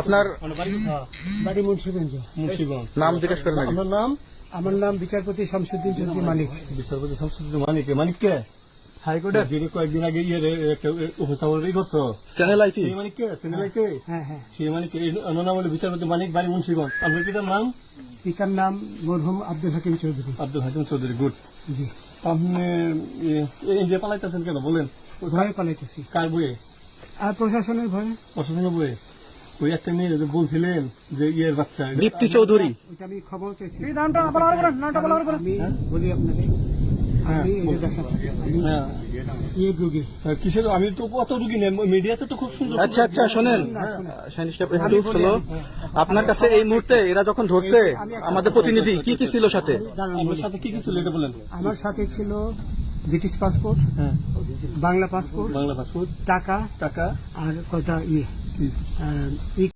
আপনার বাড়ি মুন্সিগঞ্জ। নাম জিজ্ঞেস করেন আগে। আপনার নাম? আমার নাম বিচারপতি শামসুদ্দিন চৌধুরী মানিক। বিচারপতি শামসুদ্দিন মানিক। মানিককে হাইকোর্টের। যিনি কয়েকদিন আগে একটা উপস্থাপন করছো চ্যানেল আইটি সেই মানিককে চ্যানেলাইকে হ্যাঁ হ্যাঁ। সেই মানিককে ওনার নাম হলো বিচারপতি মানিক, বাড়ি মুন্সিগঞ্জ। আপনার পিতার নাম? পিতার নাম মরহুম আব্দুল হাকিম চৌধুরী। আব্দুল হাকিম চৌধুরী। গুড। জি। আপনি ইন্ডিয়া পালাইতেছেন কেন বলেন? ভয়ে পালাইতেছি। কার বইয়ে? আর প্রশাসনের ভয়ে। প্রশাসনের বইয়ে? ওই একটা মেয়ে যে বলছিলেন যে ইয়ের বাচ্চা দীপ্তি চৌধুরী। ওইটা আমি খবর চাইছি। হ্যাঁ? আমি বলি আপনাকে, আমি এই যে দেখাচ্ছি, আমি হ্যাঁ। রোগী। কিসের? আমি তো কত রুগী নেই, মিডিয়াতে তো খুব সুন্দর। আচ্ছা আচ্ছা শোনেন একটু slow। আপনার কাছে এই মুহূর্তে এরা যখন ধরছে আমাদের প্রতিনিধি কি কি ছিল সাথে? আপনার সাথে কি কি ছিল এটা বলেন। আমার সাথে ছিল ব্রিটিশ পাসপোর্ট, হ্যাঁ, বাংলা পাসপোর্ট, বাংলা পাসপোর্ট, টাকা টাকা আর কয়টা